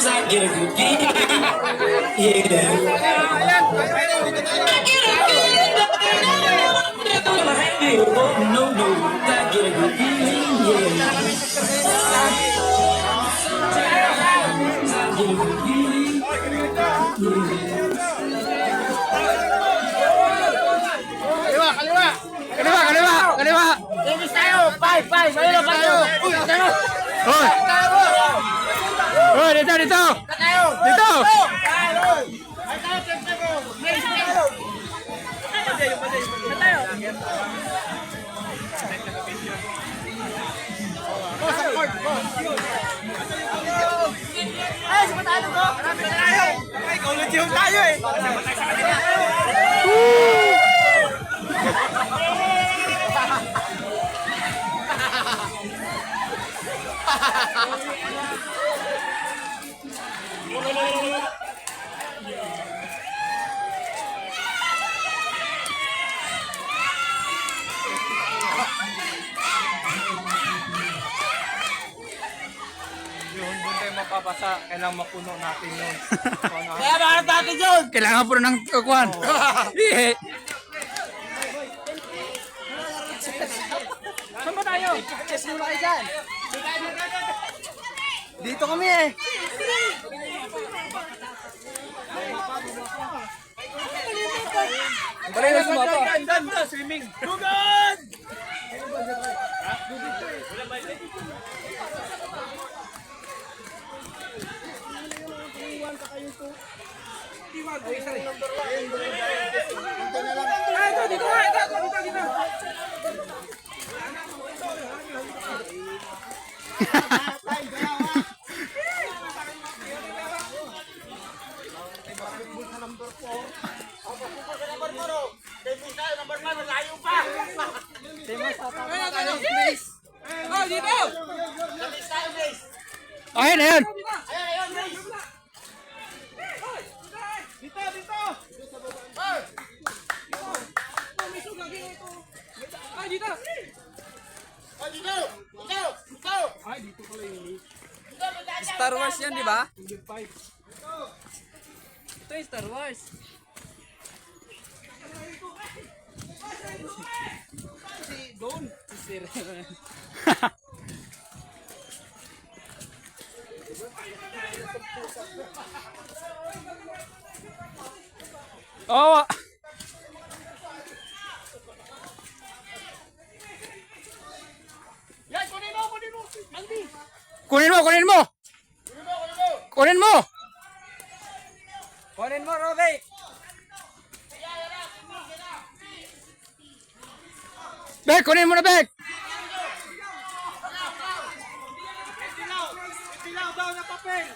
I get a good gig. Yeah. No, no, I get a good feeling, yeah. I get a good feeling, Kaliwa, kaliwa! Kaliwa, kaliwa! Kaliwa! Tennis tayo! Five! Ayun, tayo! Uy, tayo! Hoy! Hoy, dito! Dito! Dito! Ay, sa tayo ko! Ay, kaulit yung tayo eh! Yun, doon tayo mapapasa. Kailangan mapuno natin yun. Kaya bakit natin yun? Kailangan puno ng kukuhan. Yeah. Saan ba tayo? Chess muna kayo dyan. Dito kami eh. Balay na sumapa. Ganda, swimming. Dugad! Ayun, ayun. Star Wars yan, di ba? Ito yung Star Wars. Si Don. Si Sir. Oh. Yan, kunin mo. Andy. Kunin mo. Kunin mo, Robe. Bek, kunin mo na, Bek. Dilaw daw na papel.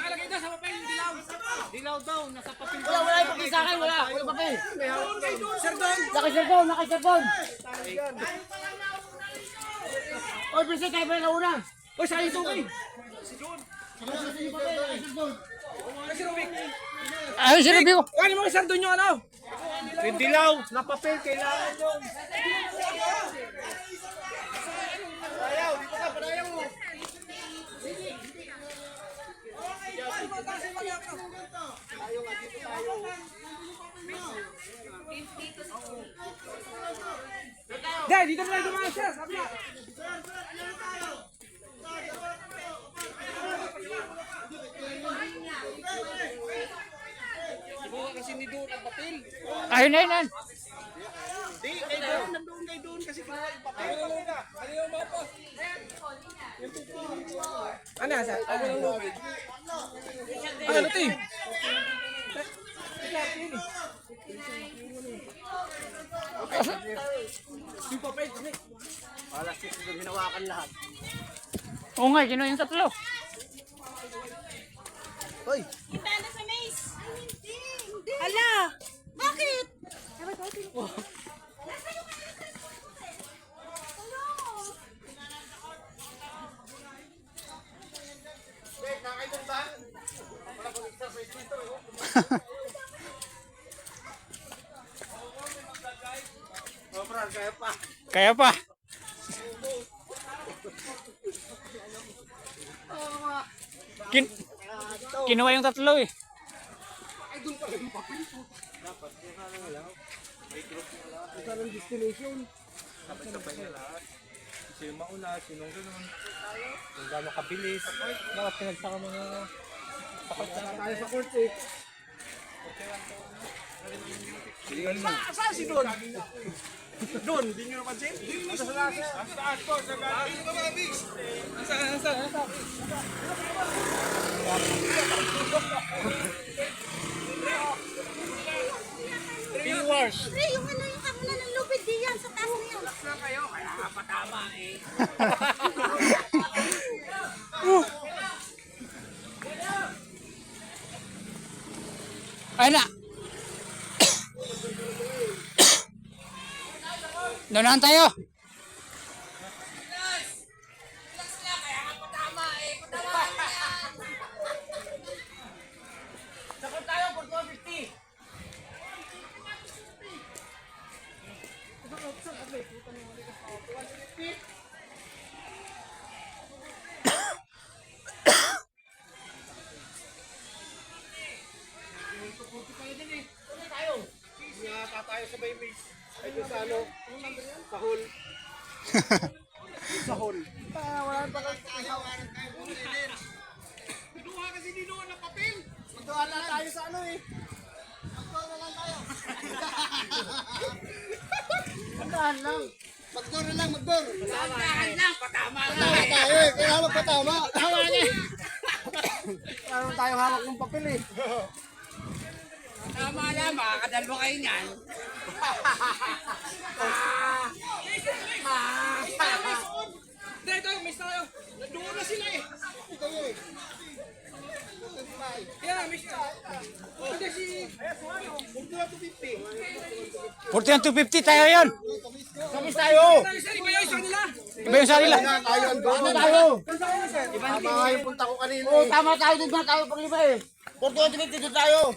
Nalagay daw sa papel, dilaw. Dilaw daw, nasa papel. Wala yung papel sa akin, wala papel. Sir Don. Oy, present tayo pa na una. Oy, saan yung tukay? Si Don. Ayun, si Ruby ko. Kuhanin mo kay Sir Don yung ano? Yung dilaw na papel, kailangan yun. Padayaw, dito ka, padayaw mo. Dahil, dito na dumaan siya, sabi na. Kasi ni Doon ang papel. Ayun. Di, kay Doon, nandoon kay Doon kasi kaya yung papel. Ano yung mapa? Ano yan, sir? Ano ito eh? Yung papel, kami. Alas 6 doon, hinawakan lahat. Oo nga, kinuha yung tatlo. Hoy! Hinta na sa maze. Hindi. Hala! Bakit? Nasa yung Kaya pa. Kin Kinuha yung tatlo eh. Sabay-sabay na lahat. Sino mauna, sinong ganun. Kung gano'ng kabilis. Bakit pinagsaka mo na takot na tayo sa court eh. Saan si Don? Don, di nyo napansin? Nasa sa lasa. Ang taas po, sa gano'n. Hindi ba mabis? Nasaan? Pinwash. Pre, yung ano yung kamuna ng lupit diyan sa taas niya. Na kayo, kaya patama eh. Ayun na. Doon tayo. Sakot tayo for 250. Tayo sa baby. Ay, doon sa ano? Sa hall. Sa hall. Wala pa lang tayo. Kinuha kasi dito ng papel. Magdoon na tayo sa ano eh. Magdoon na lang tayo. Magdoon lang. Magdoon na lang, magdoon. Magdoon lang, patama na eh. Tayo eh, kailangan magpatama. Tama niya. Kailangan tayo hawak ng papel eh. Tama na, makakadalwa kayo niyan. Dito, miss tayo. Nandoon na sila eh. Yeah, miss tayo. Hindi si... 41-250 tayo yun. Kamis tayo. Iba yung isa nila. Iba yung sarila. Tayo, ano tayo? Tama nga yung punta ko kanina. Oo, tama tayo. Doon na tayo pang iba eh. 41-250 dito tayo.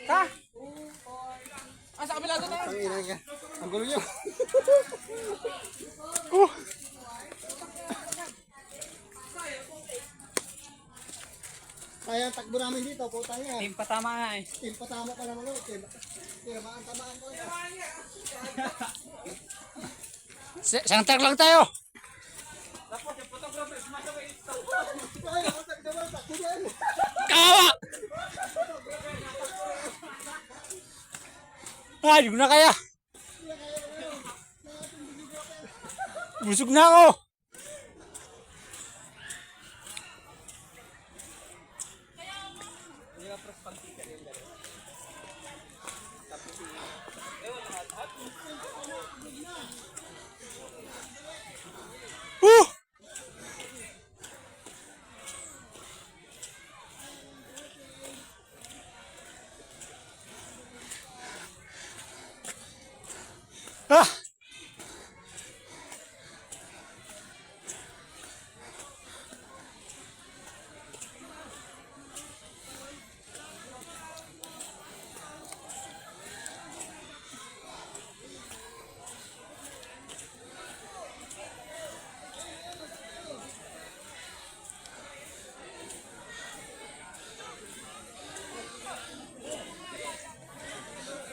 Ha? Sa kabila doon na. Ang gulo nyo. Kaya takbo namin dito, putang niya. Team patama nga eh. Patama pa naman ulit. Tamaan ko. Isang truck lang tayo. Kawa! Ay, di ko na kaya. Busog na ako. Ah!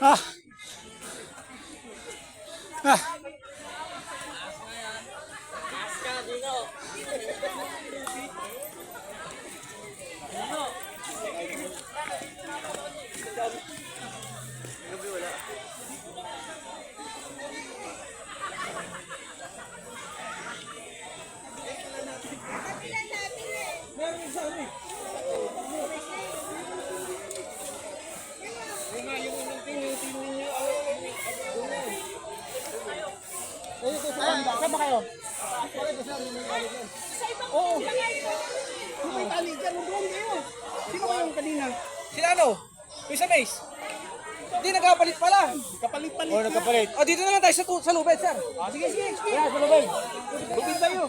Ah. Ah. Saan ba kayo? Oo. May tali dyan, doon kayo. Sino kayong kanina? Sila ano? Yung sa base? Hindi, nagkapalit pala. Kapalit-palit O, nagkapalit. O, dito naman tayo sa lubed, sir. Sige. Kaya, sa lubay. Lubid tayo.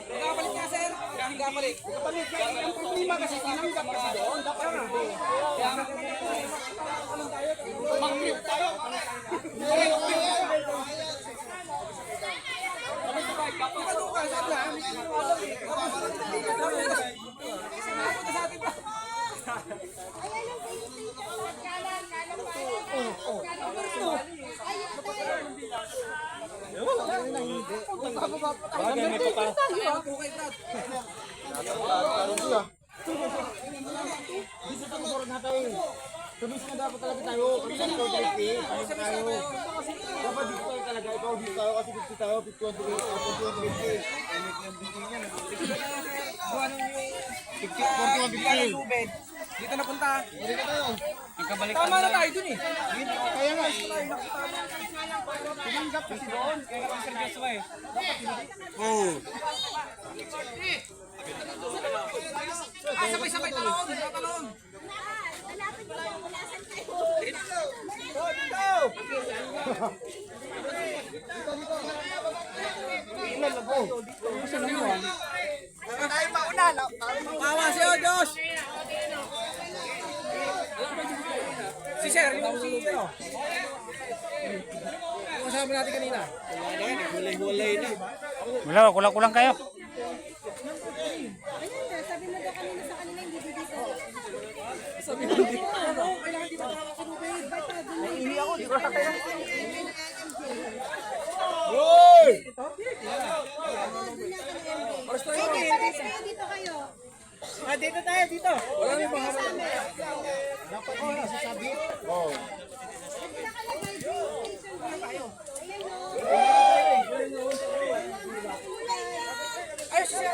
Nagkapalit nga, sir. Nagkapalit. Kapalit. Ang problema kasi, tinanggap kasi doon. Dapat hindi. Mag-flip tayo. Tumis na dapat talaga tayo. Kasi tayo tayo. Dapat dito tayo talaga. Ikaw dito tayo kasi dito tayo. Pituan dito. Dito na punta. Dito tayo. Tama na tayo dun eh. Kaya nga. Tinanggap kasi doon. Kaya ka Sir Joshua eh. Sabay-sabay talon. Kawa si Ojos. Si Sir, yung si Ito. Yung kasama natin kanina. Hulay na. Wala, kulang-kulang kayo. Sabi mo daw kanina sa kanila hindi dito. Dito kayo. Dito tayo, dito. Wala na yung mga Dapat hindi sasabi. Oo. Ay, siya.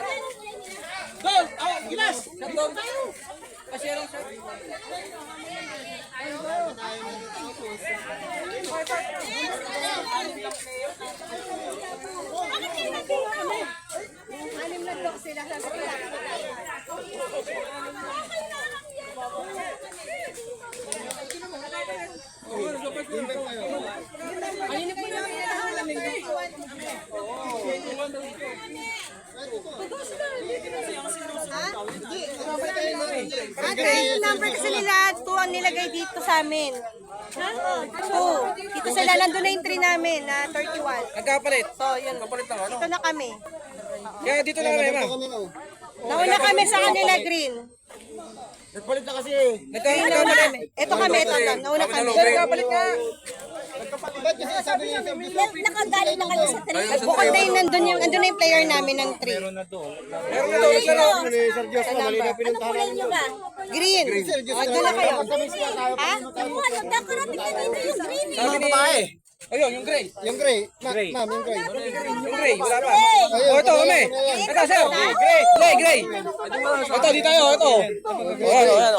Doon! Ah, gilas! Doon! Kasya lang siya. Bakit kayo nagtiwa kami? Anim na dok sila sa sila. Kanina po namin hinahanap eh. Ate, yung number kasi nila, 2 ang nilagay dito sa amin. Ha? 2. Dito sila, nandun na yung 3 namin na 31. Nagkapalit. So, yun. Kapalit na ano? Ito na kami. Kaya dito na kami, ma'am. Nauna kami sa kanila, green. Nagpalit na kasi. Nagkapalit Ito na na. kami. Ito kami, ito na. Nauna kami. Sir, nagkapalit nga. Ba't kasi sabi niya sa Nakagalit na kayo sa 3. Bukod na yung nandun yung player namin ng 3. Meron na doon. Ulit na lang. Sir Diyos na mali na Ano pinuntahan kulay nyo ba? Green. O, doon na kayo. Ha? Nakarating na dito yung green. Sabi ni... Ayun, yung gray. Yung gray. Ma'am, yung gray. Yung gray, wala pa. O, ito, kami. Ito, sir. Gray. Ito, di tayo, ito.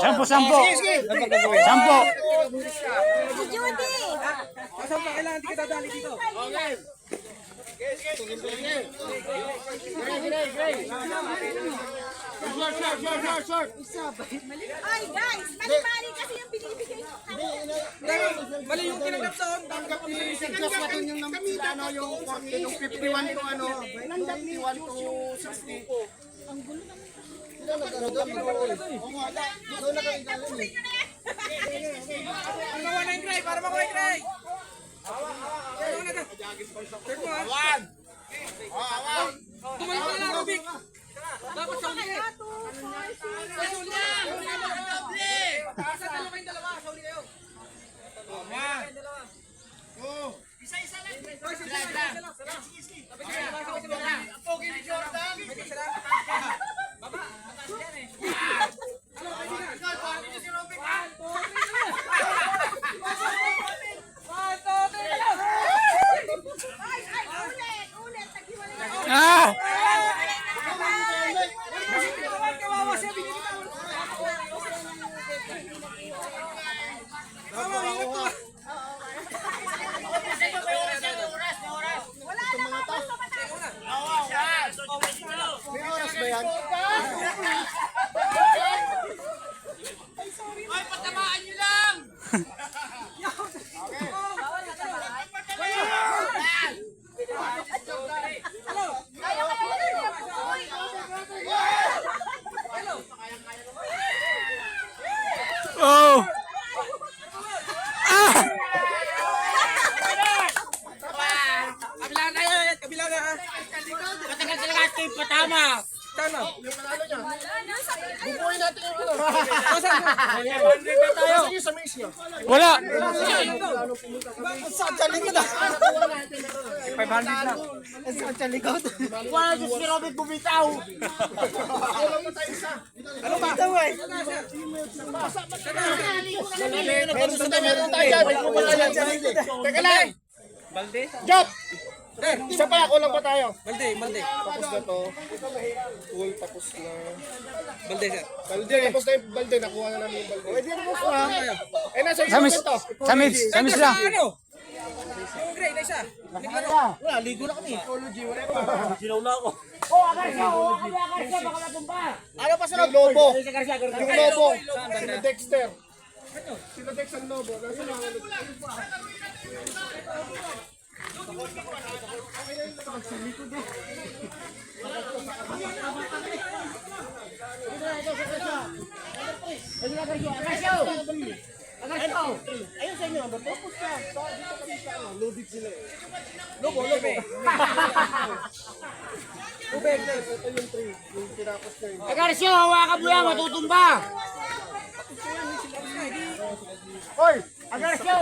Sampo. Sampo. Si Judy. Saan pa kailangan di kita dali dito? Gray. Short. Ay, guys, mali-mali kasi yung binibigay ko. Mali yung kinagap sa Tanggap ni Siglas na dun yung 51 to 51 to 60. Ang gulo naman. Sila nag-ano doon? Oo nga, doon nag-ano eh. Gawa na yung Gray, para makuha yung Gray. Tumayo ka na, Rubik. Dapat sa uli. Sa uli na. Sa dalawa kayong dalawa. Sa uli kayo. Isa-isa lang. Okay ni Jordan. Baba. Mataas yan eh. Ano, kaibigan? Si Rubik. Ulit. Taghiwalay. Ah! Kawawa siya, binibitaw. May oras ba yan? Ay, patamaan nyo lang! Oh! Ah! Kabila na yan, kabila na. Matagal talaga ito yung patama! Tama. Bubuhin natin yung ano. Tayo. Sige sa maze nyo. Wala! Saan sa likod ah? 500 na. Saan sa likod? Wala Diyos si Robert bumitaw! Wala pa tayo isa. Ano ba? Ito eh. Meron tayo dyan. Teka lang. Balde? Jop! Isa pa, kulang pa tayo. Balde. Tapos na to. Full, tapos na. Balde sir. Balde, tapos na yung balde. Nakuha na namin yung balde. Pwede na po Eh, nasa Samis! isang to. Samis lang! Ano? Yung Gray na isa. Wala, ligo na kami. Ecology, wala pa. Ano pa sa lobo? Yung lobo. Sila Dexter. Sila Dex ang lobo. Nasa mga ayun sa inyo, tapos ka. Dito kami sa ano, loaded sila eh. Lobo. Tubig, ito yung 3. Yung tinapos na yun. Agarsyo, hawakan mo yan, matutumba! Hoy! Agarsyo,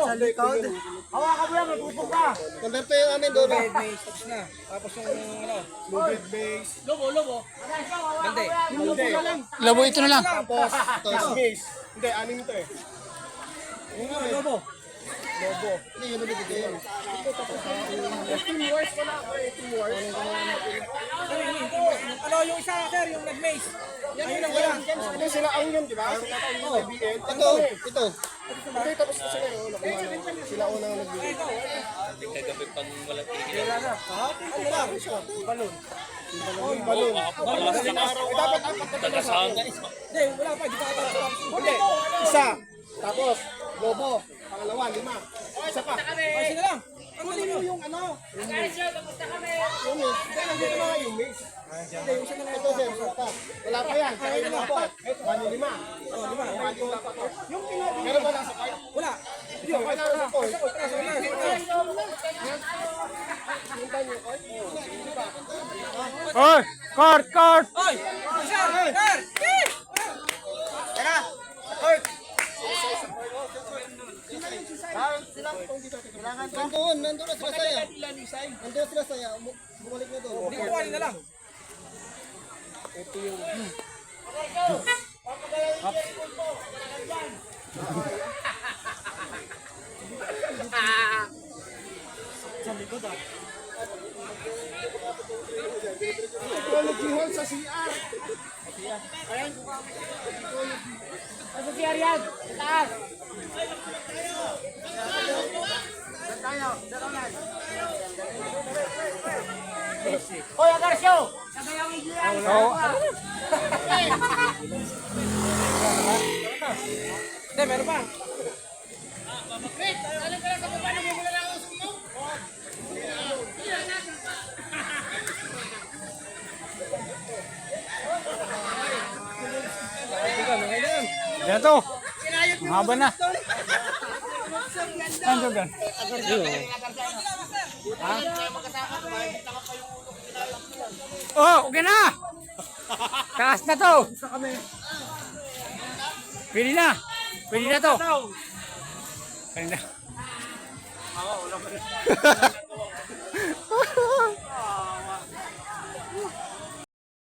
hawakan mo yan, matutumba! Convert yung amin doon. May stops na. Tapos yung ano. Loaded base. Agarsyo, hawakan mo yan! Yung lobo na lang. Labo ito na lang. Tapos, base. Hindi, anim to eh. Yung nga eh. Lobo. Lobo. Hindi, yun ulit ito yun. Ito, tapos na. 18 wars ko na ako. 18 wars. Ano yung isa sir, yung nag-maze. Ayun ang wala. Hindi, sila ang yun, di ba? Sila ang yun, IBN. Ito. Hindi, tapos na sila yun. Nakuha na. Sila unang nagbigay. Wala na. Ha? Ano lang? Balon. Yung balon. Dapat apat na talaga. Hindi, wala pa. Di pa katapos. Hindi. Isa. Tapos, lobo. Pangalawa, 5. Isa pa. Ay, sige lang. Kunin mo yung ano. Yung maze. Hindi, nandito na nga yung maze. Hindi, yung isa na lang. Ito, sir. Wala pa yan. Kaya yung 4. Bali 5. Wala pa to. Yung kinabi. Meron ba nasa kayo? Wala. Hindi, okay na lang po. Oy! Court! Oy! Sir! Sir! Tara! Kurt! Nandun na sila saya. Nandun sila saya. Bumalik na doon. Hindi ko kuha na lang. Ecology hall sa CR. Ano si Ariad? Sa taas! Hoy, Agarsyo! Sabayawin nyo yan! Hindi, meron pa. Yan to. Ang haba na. Ano gan? Oh, okay na. Taas na to. Pwede na. Pwede na to. Pwede na.